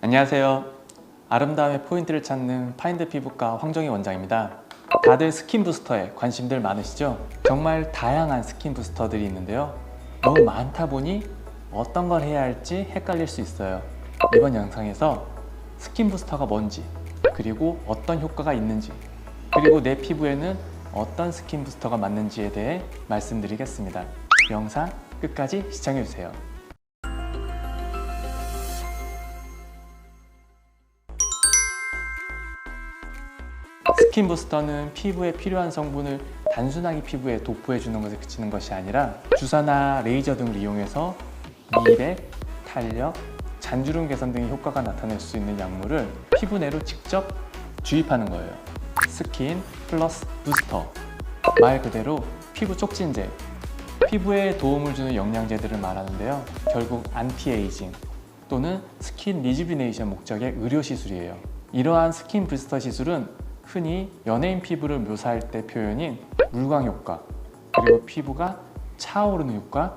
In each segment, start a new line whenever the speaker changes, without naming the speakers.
안녕하세요. 아름다움의 포인트를 찾는 파인드 피부과 황정희 원장입니다. 다들 스킨 부스터에 관심들 많으시죠? 정말 다양한 스킨 부스터들이 있는데요. 너무 많다 보니 어떤 걸 해야 할지 헷갈릴 수 있어요. 이번 영상에서 스킨 부스터가 뭔지, 그리고 어떤 효과가 있는지, 그리고 내 피부에는 어떤 스킨 부스터가 맞는지에 대해 말씀드리겠습니다. 영상 끝까지 시청해주세요. 스킨 부스터는 피부에 필요한 성분을 단순하게 피부에 도포해주는 것에 그치는 것이 아니라 주사나 레이저 등을 이용해서 미백, 탄력, 잔주름 개선 등의 효과가 나타낼 수 있는 약물을 피부 내로 직접 주입하는 거예요. 스킨 플러스 부스터, 말 그대로 피부 촉진제, 피부에 도움을 주는 영양제들을 말하는데요. 결국 안티에이징 또는 스킨 리주비네이션 목적의 의료 시술이에요. 이러한 스킨 부스터 시술은 흔히 연예인 피부를 묘사할 때 표현인 물광 효과, 그리고 피부가 차오르는 효과,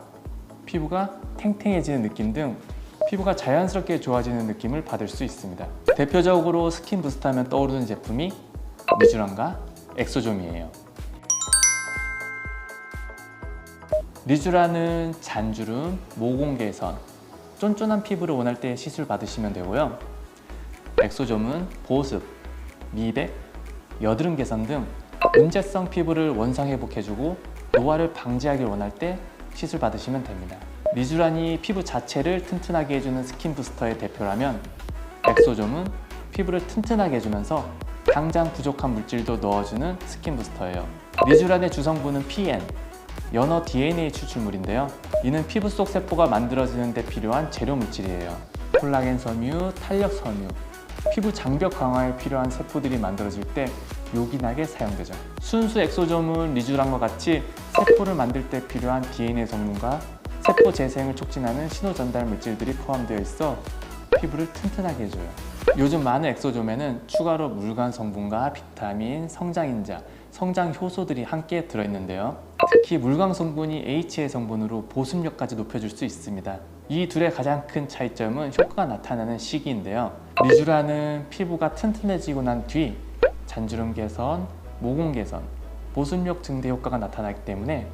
피부가 탱탱해지는 느낌 등 피부가 자연스럽게 좋아지는 느낌을 받을 수 있습니다. 대표적으로 스킨 부스터 하면 떠오르는 제품이 리쥬란과 엑소좀이에요. 리쥬란은 잔주름, 모공 개선, 쫀쫀한 피부를 원할 때 시술 받으시면 되고요. 엑소좀은 보습, 미백, 여드름 개선 등 문제성 피부를 원상 회복해주고 노화를 방지하길 원할 때 시술 받으시면 됩니다. 리쥬란이 피부 자체를 튼튼하게 해주는 스킨 부스터의 대표라면 엑소좀은 피부를 튼튼하게 해주면서 당장 부족한 물질도 넣어주는 스킨 부스터예요. 리쥬란의 주성분은 PN, 연어 DNA 추출물인데요. 이는 피부 속 세포가 만들어지는 데 필요한 재료 물질이에요. 콜라겐 섬유, 탄력 섬유, 피부 장벽 강화에 필요한 세포들이 만들어질 때 요긴하게 사용되죠. 순수 엑소좀은 리쥬란과 같이 세포를 만들 때 필요한 DNA 성분과 세포 재생을 촉진하는 신호 전달 물질들이 포함되어 있어 피부를 튼튼하게 해줘요. 요즘 많은 엑소좀에는 추가로 물광 성분과 비타민, 성장인자, 성장 효소들이 함께 들어있는데요. 특히 물광 성분이 HA 성분으로 보습력까지 높여줄 수 있습니다. 이 둘의 가장 큰 차이점은 효과가 나타나는 시기인데요. 리쥬란은 피부가 튼튼해지고 난 뒤 잔주름 개선, 모공 개선, 보습력 증대 효과가 나타나기 때문에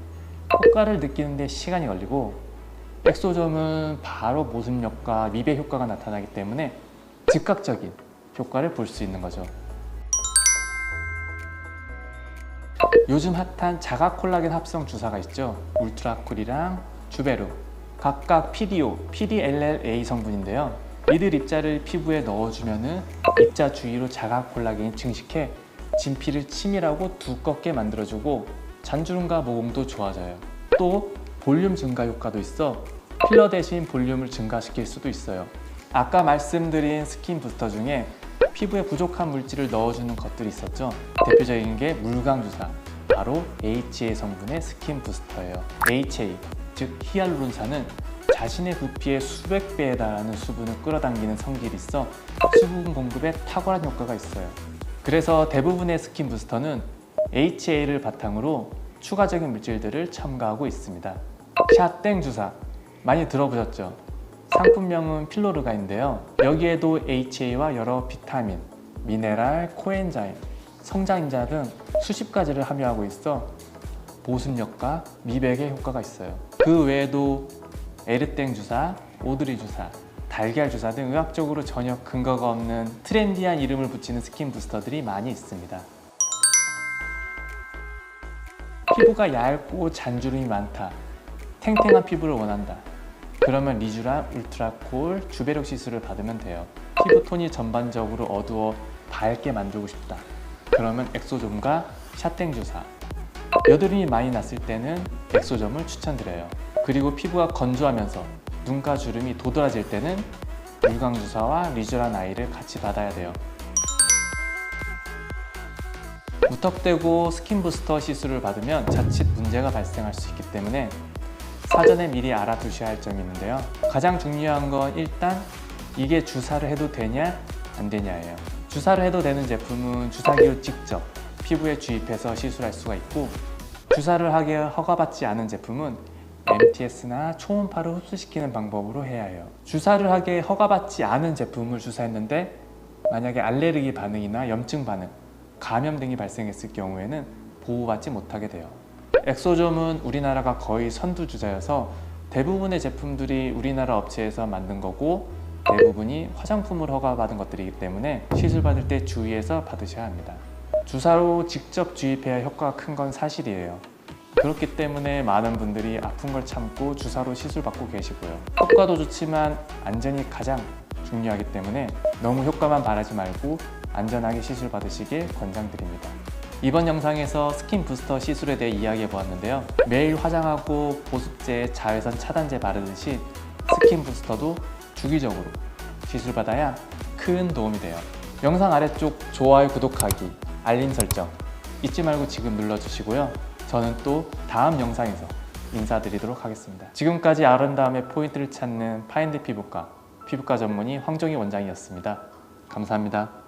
효과를 느끼는 데 시간이 걸리고, 엑소좀은 바로 보습력과 미백 효과가 나타나기 때문에 즉각적인 효과를 볼 수 있는 거죠. 요즘 핫한 자가 콜라겐 합성 주사가 있죠. 울트라쿨이랑 주베루, 각각 PDO, PDLLA 성분인데요. 이들 입자를 피부에 넣어주면 입자 주위로 자가 콜라겐이 증식해 진피를 치밀하고 두껍게 만들어주고 잔주름과 모공도 좋아져요. 또 볼륨 증가 효과도 있어 필러 대신 볼륨을 증가시킬 수도 있어요. 아까 말씀드린 스킨 부스터 중에 피부에 부족한 물질을 넣어주는 것들이 있었죠. 대표적인 게 물광 주사, 바로 HA 성분의 스킨 부스터예요. HA, 즉 히알루론산은 자신의 부피의 수백 배에 달하는 수분을 끌어당기는 성질이 있어 수분 공급에 탁월한 효과가 있어요. 그래서 대부분의 스킨 부스터는 HA를 바탕으로 추가적인 물질들을 첨가하고 있습니다. 샤땡 주사 많이 들어보셨죠? 상품명은 필로르가인데요. 여기에도 HA와 여러 비타민, 미네랄, 코엔자임, 성장인자 등 수십 가지를 함유하고 있어 보습력과 미백에 효과가 있어요. 그 외에도 에르땡 주사, 오드리 주사, 달걀 주사 등 의학적으로 전혀 근거가 없는 트렌디한 이름을 붙이는 스킨 부스터들이 많이 있습니다. 피부가 얇고 잔주름이 많다, 탱탱한 피부를 원한다, 그러면 리쥬란, 울트라콜, 주베룩 시술을 받으면 돼요. 피부톤이 전반적으로 어두워 밝게 만들고 싶다, 그러면 엑소좀과 샤땡 주사, 여드름이 많이 났을 때는 엑소점을 추천드려요. 그리고 피부가 건조하면서 눈가 주름이 도드라질 때는 물광 주사와 리쥬란 아이를 같이 받아야 돼요. 무턱대고 스킨 부스터 시술을 받으면 자칫 문제가 발생할 수 있기 때문에 사전에 미리 알아두셔야 할 점이 있는데요. 가장 중요한 건 일단 이게 주사를 해도 되냐 안 되냐예요. 주사를 해도 되는 제품은 주사기로 직접 피부에 주입해서 시술할 수가 있고, 주사를 하게 허가받지 않은 제품은 MTS나 초음파를 흡수시키는 방법으로 해야 해요. 주사를 하게 허가받지 않은 제품을 주사했는데 만약에 알레르기 반응이나 염증 반응, 감염 등이 발생했을 경우에는 보호받지 못하게 돼요. 엑소점은 우리나라가 거의 선두주자여서 대부분의 제품들이 우리나라 업체에서 만든 거고 대부분이 화장품을 허가받은 것들이기 때문에 시술 받을 때 주의해서 받으셔야 합니다. 주사로 직접 주입해야 효과가 큰 건 사실이에요. 그렇기 때문에 많은 분들이 아픈 걸 참고 주사로 시술 받고 계시고요. 효과도 좋지만 안전이 가장 중요하기 때문에 너무 효과만 바라지 말고 안전하게 시술 받으시길 권장드립니다. 이번 영상에서 스킨 부스터 시술에 대해 이야기해 보았는데요. 매일 화장하고 보습제, 자외선 차단제 바르듯이 스킨 부스터도 주기적으로 시술 받아야 큰 도움이 돼요. 영상 아래쪽 좋아요, 구독하기, 알림 설정 잊지 말고 지금 눌러주시고요. 저는 또 다음 영상에서 인사드리도록 하겠습니다. 지금까지 아름다움의 포인트를 찾는 파인드 피부과 전문의 황정희 원장이었습니다. 감사합니다.